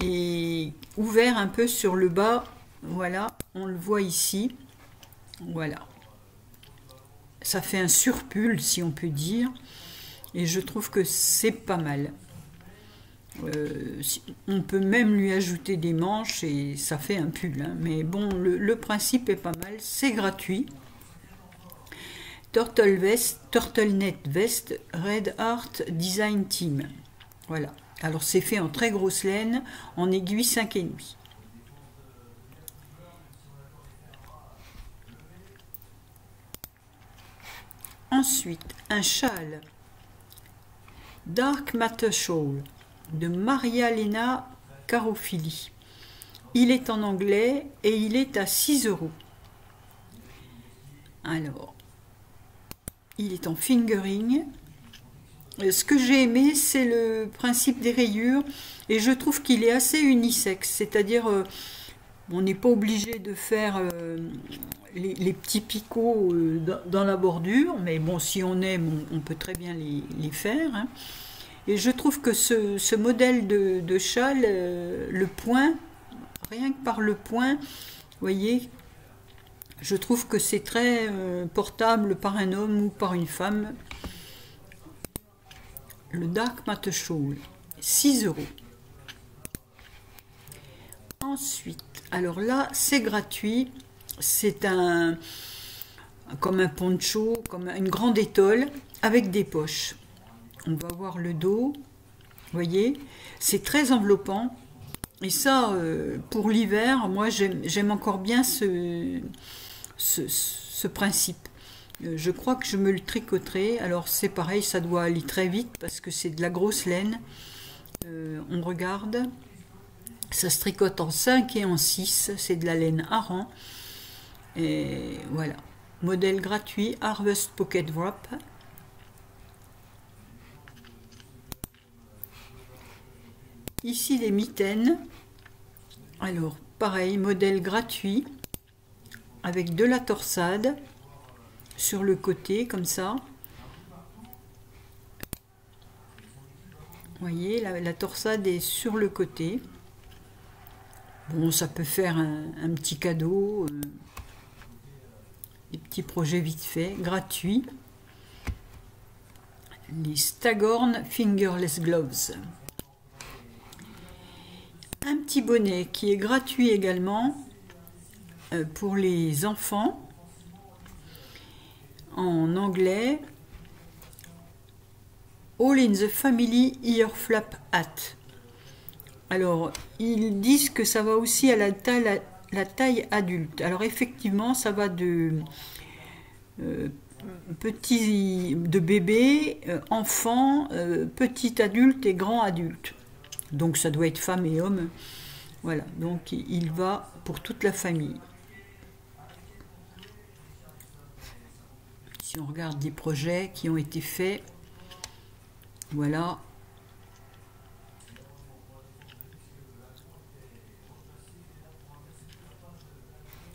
et ouvert un peu sur le bas. Voilà, on le voit ici. Voilà. Ça fait un surpull si on peut dire. Et je trouve que c'est pas mal. On peut même lui ajouter des manches et ça fait un pull. Hein. Mais bon, le principe est pas mal. C'est gratuit. Turtleneck Vest Red Art Design Team. Voilà. Alors c'est fait en très grosse laine, en aiguille 5,5. Ensuite, un châle Dark Matter Shawl de Maria-Lena Carofili. Il est en anglais et il est à 6 €. Alors, il est en fingering. Ce que j'ai aimé, c'est le principe des rayures et je trouve qu'il est assez unisexe, c'est-à-dire on n'est pas obligé de faire les petits picots dans la bordure, mais bon, si on aime, on peut très bien les faire, hein. Et je trouve que ce modèle de châle, le point, rien que par le point, vous voyez, je trouve que c'est très portable par un homme ou par une femme. Le Dark Matte Shawl, 6 €. Ensuite, alors là, c'est gratuit. C'est comme un poncho, comme une grande étole avec des poches. On va voir le dos, vous voyez, c'est très enveloppant. Et ça, pour l'hiver, moi j'aime encore bien ce principe. Je crois que je me le tricoterai. Alors c'est pareil, ça doit aller très vite parce que c'est de la grosse laine. On regarde. Ça se tricote en 5 et en 6. C'est de la laine Aran. Et voilà. Modèle gratuit, Harvest Pocket Wrap. Ici les mitaines. Alors pareil, modèle gratuit. Avec de la torsade. Sur le côté, comme ça. Vous voyez, la torsade est sur le côté. Bon, ça peut faire un petit cadeau, des petits projets vite fait, gratuits. Les Staghorn Fingerless Gloves. Un petit bonnet qui est gratuit également pour les enfants. En anglais, All in the Family Ear Flap Hat. Alors, ils disent que ça va aussi à la taille adulte. Alors, effectivement, ça va de bébé, enfant, petit adulte et grand adulte. Donc, ça doit être femme et homme. Voilà, donc il va pour toute la famille. Si on regarde des projets qui ont été faits, voilà.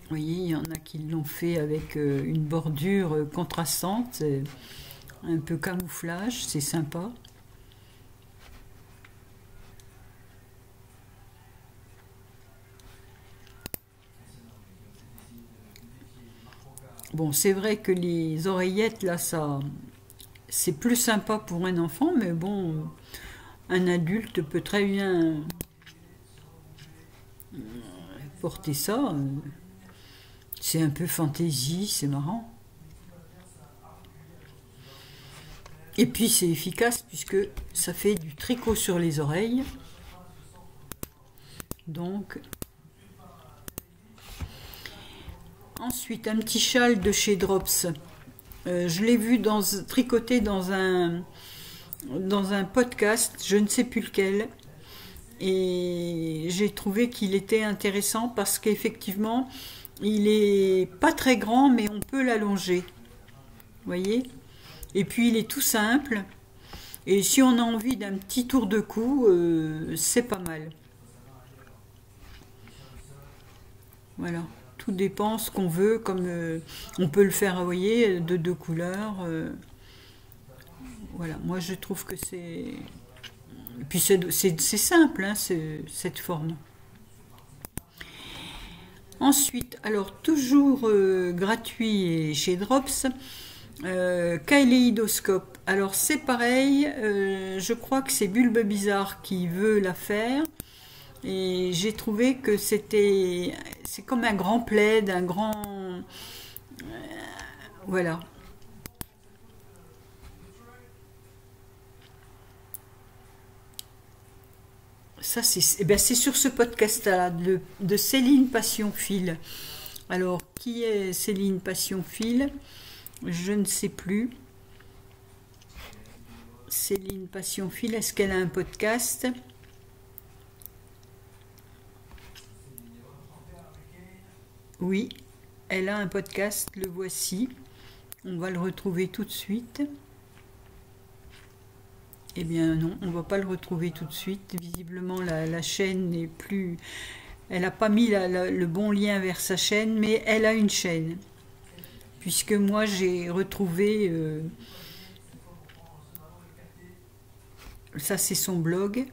Vous voyez, il y en a qui l'ont fait avec une bordure contrastante, un peu camouflage, c'est sympa. Bon, c'est vrai que les oreillettes, là, ça, c'est plus sympa pour un enfant, mais bon, un adulte peut très bien porter ça. C'est un peu fantaisie, c'est marrant. Et puis c'est efficace puisque ça fait du tricot sur les oreilles. Donc, ensuite un petit châle de chez Drops. Je l'ai vu tricoté dans un podcast, je ne sais plus lequel. Et j'ai trouvé qu'il était intéressant parce qu'effectivement, il est pas très grand, mais on peut l'allonger. Vous voyez? Et puis il est tout simple. Et si on a envie d'un petit tour de cou, c'est pas mal. Voilà. Tout dépend ce qu'on veut. Comme on peut le faire, vous voyez, de 2 couleurs. Voilà. Moi, je trouve que c'est... Et puis c'est simple, hein, cette forme. Ensuite, alors toujours gratuit chez Drops, Kaléidoscope. Alors c'est pareil, je crois que c'est Bulbe Bizarre qui veut la faire. Et j'ai trouvé que c'est comme un grand plaid, un grand... voilà. Ça, c'est ben, c'est sur ce podcast-là, de Céline Passionfil. Alors, qui est Céline Passionfil? Je ne sais plus. Céline Passionfil, est-ce qu'elle a un podcast? Oui, elle a un podcast, le voici. On va le retrouver tout de suite. Eh bien non, on ne va pas le retrouver tout de suite. Visiblement, la chaîne n'est plus... Elle n'a pas mis le bon lien vers sa chaîne, mais elle a une chaîne. Puisque moi, j'ai retrouvé... ça, c'est son blog.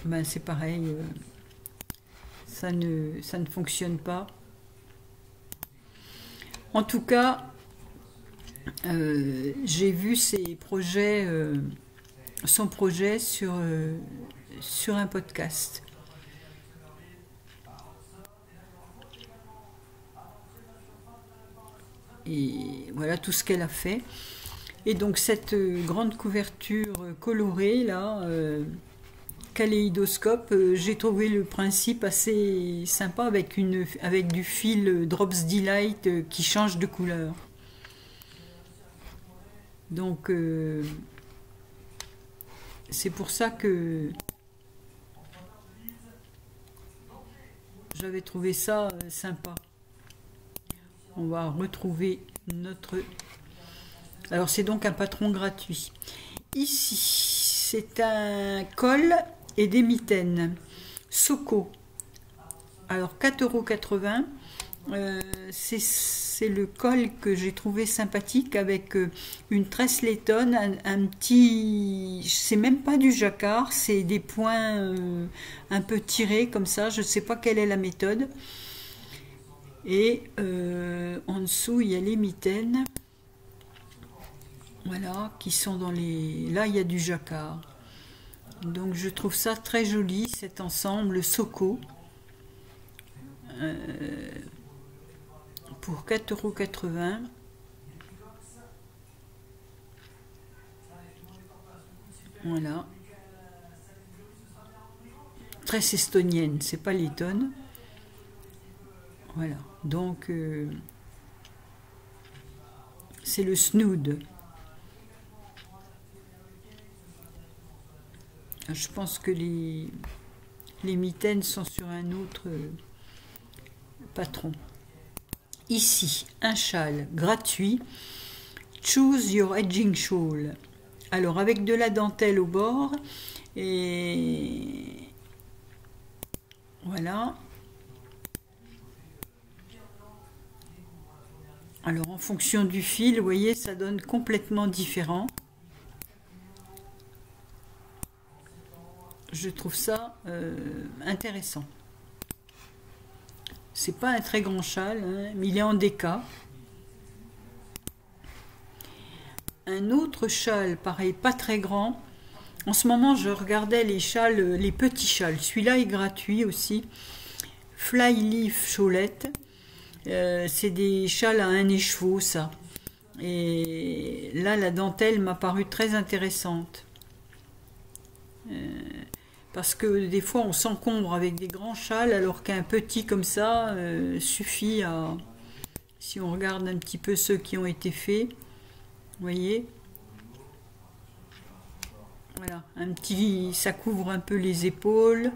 Ben, c'est pareil. Ça ne fonctionne pas. En tout cas, j'ai vu ses projets, son projet sur un podcast. Et voilà tout ce qu'elle a fait. Et donc cette grande couverture colorée là, kaléidoscope, j'ai trouvé le principe assez sympa avec du fil Drops Delight qui change de couleur. Donc c'est pour ça que j'avais trouvé ça sympa. On va retrouver notre... Alors c'est donc un patron gratuit. Ici, c'est un col et des mitaines. Soko. Alors 4,80 €. C'est le col que j'ai trouvé sympathique avec une tresse laitonne, un petit... C'est même pas du jacquard, c'est des points un peu tirés comme ça. Je ne sais pas quelle est la méthode. Et en dessous, il y a les mitaines. Voilà, qui sont dans les... Là, il y a du jacquard. Donc, je trouve ça très joli, cet ensemble Soko. Pour 4,80 €. Voilà. Tresse estonienne, c'est pas lettonne. Voilà. Donc, c'est le snood. Je pense que les mitaines sont sur un autre patron. Ici, un châle gratuit. Choose your edging shawl. Alors, avec de la dentelle au bord. Et voilà. Alors, en fonction du fil, vous voyez, ça donne complètement différent. Je trouve ça intéressant. C'est pas un très grand châle, hein, mais il est en déca. Un autre châle, pareil, pas très grand. En ce moment, je regardais les châles, les petits châles. Celui-là est gratuit aussi. Flyleaf Cholette. C'est des châles à un écheveau, ça. Et là, la dentelle m'a paru très intéressante. Parce que des fois, on s'encombre avec des grands châles, alors qu'un petit comme ça suffit à... Si on regarde un petit peu ceux qui ont été faits, vous voyez, voilà, un petit, ça couvre un peu les épaules.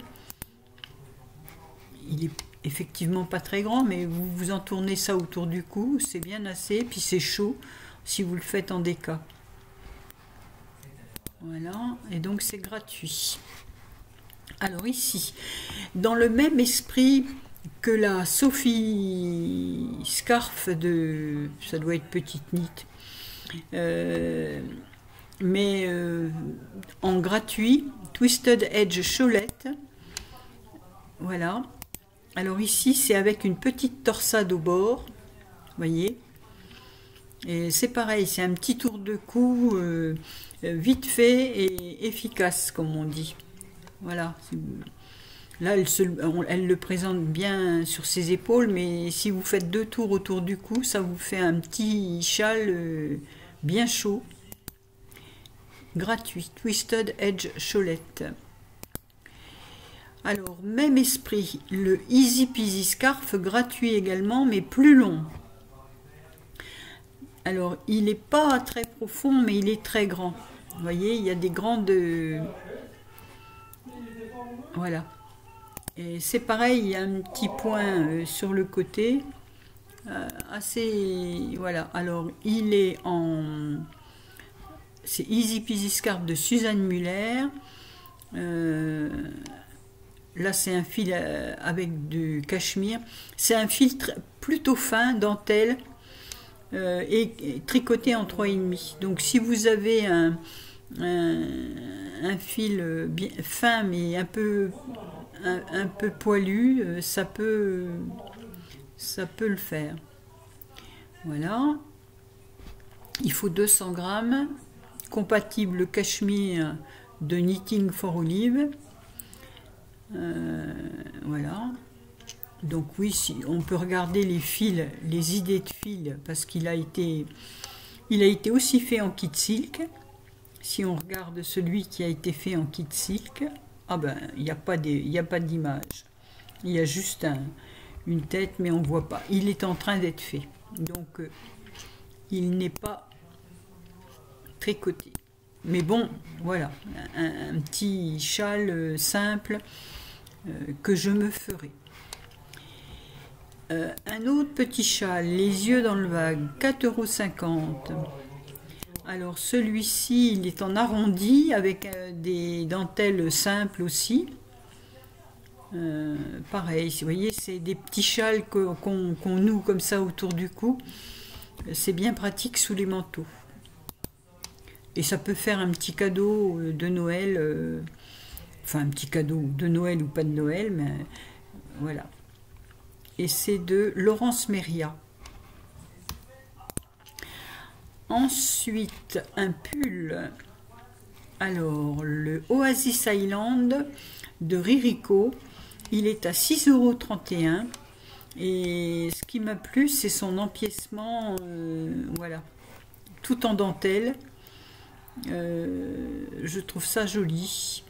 Il est effectivement pas très grand, mais vous vous en tournez ça autour du cou, c'est bien assez, puis c'est chaud si vous le faites en déca. Voilà, et donc c'est gratuit. Alors ici, dans le même esprit que la Sophie Scarf de... ça doit être petite knit, mais en gratuit, Twisted Edge Cholette. Voilà. Alors ici, c'est avec une petite torsade au bord, vous voyez. Et c'est pareil, c'est un petit tour de cou vite fait et efficace, comme on dit. Voilà. Là, elle le présente bien sur ses épaules, mais si vous faites 2 tours autour du cou, ça vous fait un petit châle bien chaud. gratuit, Twisted Edge Cholette. Alors, même esprit, le Easy Peasy Scarf, gratuit également, mais plus long. Alors, il n'est pas très profond, mais il est très grand. Vous voyez, il y a des grandes... Voilà. Et c'est pareil, il y a un petit point sur le côté. Assez... Voilà. Alors, il est en... C'est Easy Peasy Scarf de Suzanne Muller. Là, c'est un fil avec du cachemire. C'est un fil plutôt fin, dentelle, et tricoté en 3,5. Donc, si vous avez un fil bien fin, mais un peu poilu, ça peut le faire. Voilà. Il faut 200 grammes. Compatible cachemire de Knitting for Olive. Voilà. Donc oui, si on peut regarder les fils, les idées de fils, parce qu'il a été aussi fait en kit silk. Si on regarde celui qui a été fait en kit silk, ah ben il n'y a pas d'image. Il y a juste une tête, mais on ne voit pas. Il est en train d'être fait. Donc il n'est pas tricoté. Mais bon, voilà, un petit châle simple que je me ferai. Un autre petit châle, les yeux dans le vague, 4,50 €. Alors celui-ci, il est en arrondi avec des dentelles simples aussi. Pareil, vous voyez, c'est des petits châles qu'on noue comme ça autour du cou. C'est bien pratique sous les manteaux. Et ça peut faire un petit cadeau de Noël, enfin un petit cadeau de Noël ou pas de Noël, mais voilà. Et c'est de Laurence Meria. Ensuite, un pull. Alors, le Oasis Island de Ririko. Il est à 6,31 €. Et ce qui m'a plu, c'est son empiècement, voilà, tout en dentelle. Je trouve ça joli.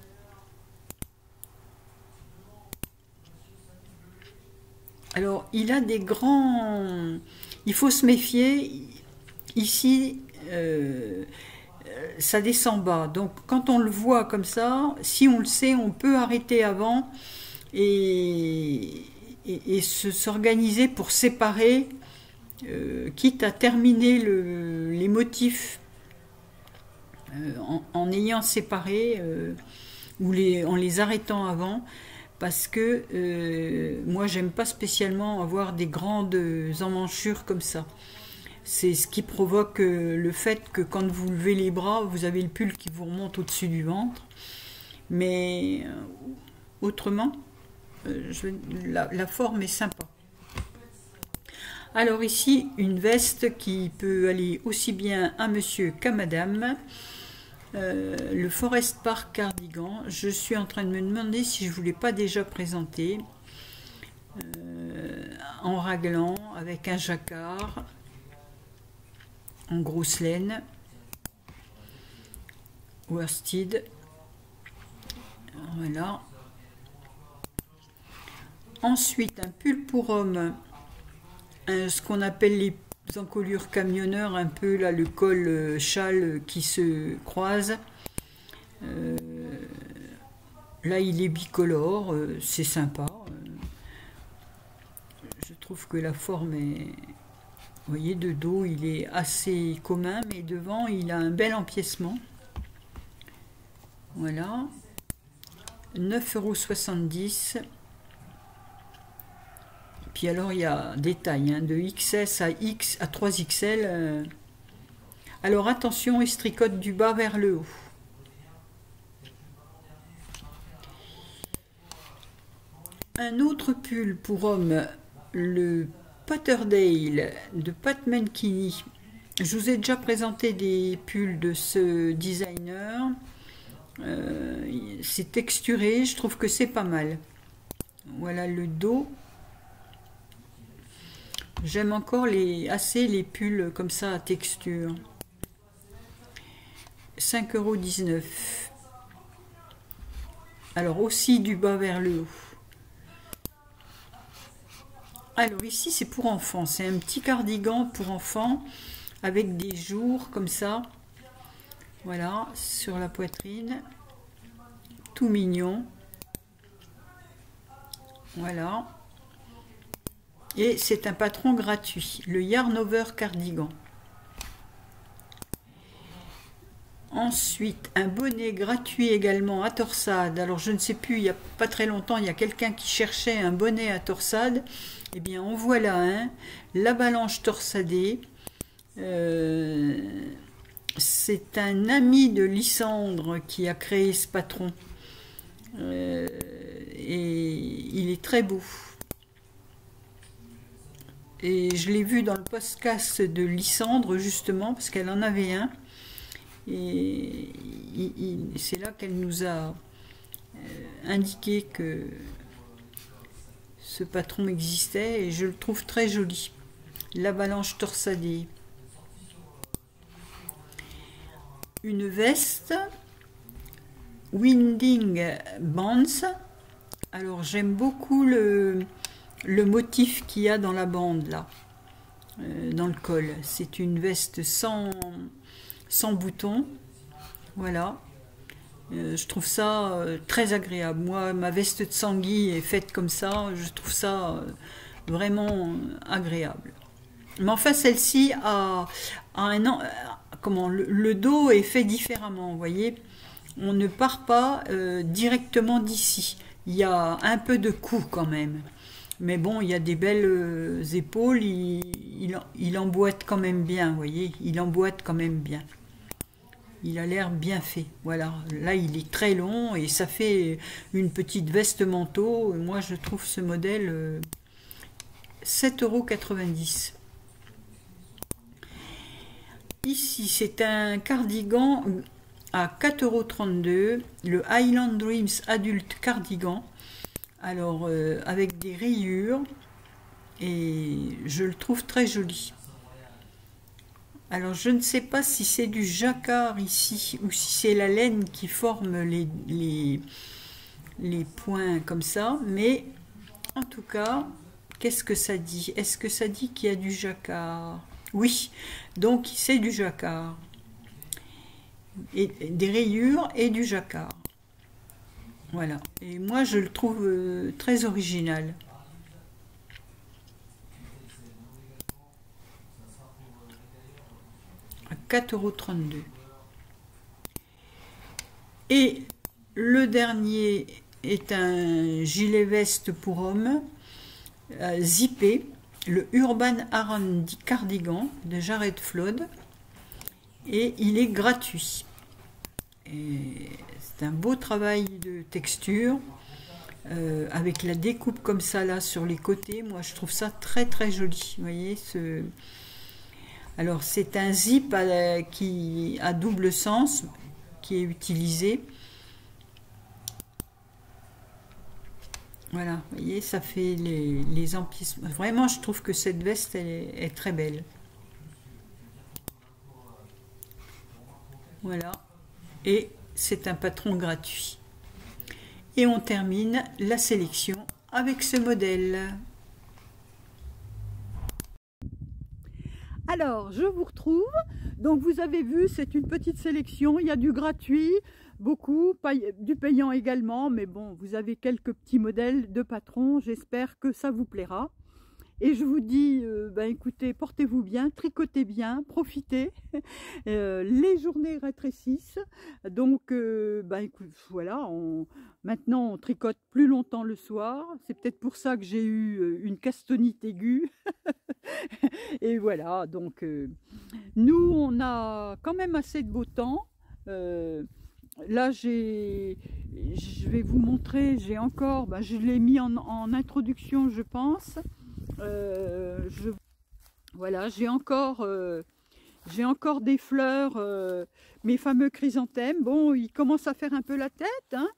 Alors, il a des grands... Il faut se méfier. Ici, ça descend bas. Donc, quand on le voit comme ça, si on le sait, on peut arrêter avant et s'organiser pour séparer, quitte à terminer les motifs en ayant séparé ou en les arrêtant avant, parce que moi j'aime pas spécialement avoir des grandes emmanchures comme ça. C'est ce qui provoque le fait que quand vous levez les bras, vous avez le pull qui vous remonte au-dessus du ventre. Mais autrement, la forme est sympa. Alors ici, une veste qui peut aller aussi bien à monsieur qu'à madame. Le Forest Park cardigan. Je suis en train de me demander si je ne vous l'ai pas déjà présenté. En raglan, avec un jacquard, en grosse laine, worsted. Voilà. Ensuite, un pull pour homme, ce qu'on appelle les encolures camionneurs, un peu là, le col châle qui se croise. Là, il est bicolore, c'est sympa. Je trouve que la forme est... Vous voyez, de dos, il est assez commun, mais devant, il a un bel empiècement. Voilà. 9,70 €. Puis alors, il y a des tailles, hein, de XS à 3XL. Alors, attention, il se tricote du bas vers le haut. Un autre pull pour homme, le Patterdale de Pat Menkini. Je vous ai déjà présenté des pulls de ce designer. C'est texturé, je trouve que c'est pas mal. Voilà le dos. J'aime encore assez les pulls comme ça à texture. 5,19 €. Alors aussi du bas vers le haut. Alors ici c'est pour enfants, c'est un petit cardigan pour enfants avec des jours comme ça, voilà, sur la poitrine, tout mignon, voilà, et c'est un patron gratuit, le Yarn Over Cardigan. Ensuite, un bonnet gratuit également à torsade. Alors, je ne sais plus, il n'y a pas très longtemps, il y a quelqu'un qui cherchait un bonnet à torsade. Eh bien, en voilà un. L'avalanche torsadée. C'est un ami de Lysandre qui a créé ce patron. Et il est très beau. Et je l'ai vu dans le podcast de Lysandre, justement, parce qu'elle en avait un. Et c'est là qu'elle nous a indiqué que ce patron existait et je le trouve très joli. L'avalanche torsadée. Une veste Winding Bands. Alors j'aime beaucoup le motif qu'il y a dans la bande là, dans le col. C'est une veste sans boutons, voilà. Je trouve ça très agréable. Moi, ma veste de Sanguy est faite comme ça, je trouve ça vraiment agréable. Mais enfin, celle-ci a comment le dos est fait différemment, vous voyez. On ne part pas directement d'ici. Il y a un peu de cou quand même. Mais bon, il y a des belles épaules, il emboîte quand même bien, vous voyez. Il emboîte quand même bien. Il a l'air bien fait. Voilà, là il est très long et ça fait une petite veste manteau. Moi je trouve ce modèle 7,90 €. Ici c'est un cardigan à 4,32 €, le Highland Dreams Adult Cardigan. Alors avec des rayures et je le trouve très joli. Alors je ne sais pas si c'est du jacquard ici ou si c'est la laine qui forme les points comme ça, mais en tout cas, qu'est-ce que ça dit? Est-ce que ça dit qu'il y a du jacquard? Oui, donc c'est du jacquard. Et des rayures et du jacquard. Voilà, et moi je le trouve très original. À 4,32 €. Et le dernier est un gilet veste pour homme zippé, le Urban Aran Cardigan de Jared Flood, et il est gratuit. C'est un beau travail de texture avec la découpe comme ça là sur les côtés. Moi je trouve ça très très joli, vous voyez ce... Alors c'est un zip qui a double sens qui est utilisé. Voilà, vous voyez, ça fait les emplissements. Vraiment, je trouve que cette veste est très belle. Voilà, et c'est un patron gratuit. Et on termine la sélection avec ce modèle. Alors, je vous retrouve. Donc, vous avez vu, c'est une petite sélection. Il y a du gratuit, beaucoup, du payant également. Mais bon, vous avez quelques petits modèles de patrons. J'espère que ça vous plaira. Et je vous dis, écoutez, portez-vous bien, tricotez bien, profitez. Les journées rétrécissent. Donc, écoute, voilà, maintenant on tricote plus longtemps le soir. C'est peut-être pour ça que j'ai eu une castonite aiguë. Et voilà, donc nous, on a quand même assez de beau temps. Là, je vais vous montrer, j'ai encore, je l'ai mis en introduction, je pense. Voilà, j'ai encore des fleurs, mes fameux chrysanthèmes. Bon, ils commencent à faire un peu la tête, hein,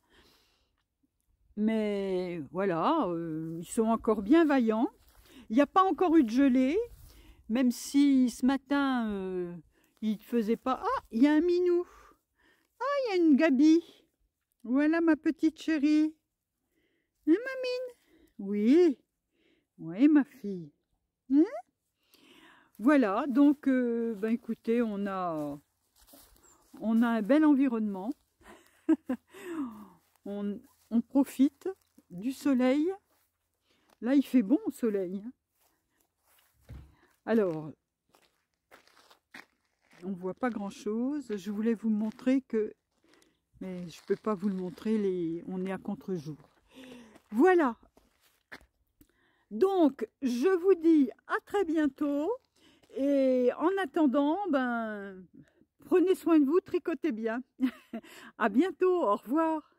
mais voilà, ils sont encore bien vaillants. Il n'y a pas encore eu de gelée, même si ce matin, il ne faisait pas... Ah, il y a un minou. Il y a une Gabi. Voilà ma petite chérie. Hein, mamine? Oui. Oui, ma fille. Hein? Voilà, donc, ben écoutez, on a un bel environnement. on profite du soleil. Là, il fait bon au soleil. Alors, on voit pas grand-chose. Je voulais vous montrer que... Mais je peux pas vous le montrer, on est à contre-jour. Voilà. Donc, je vous dis à très bientôt. Et en attendant, ben, prenez soin de vous, tricotez bien. À bientôt, au revoir.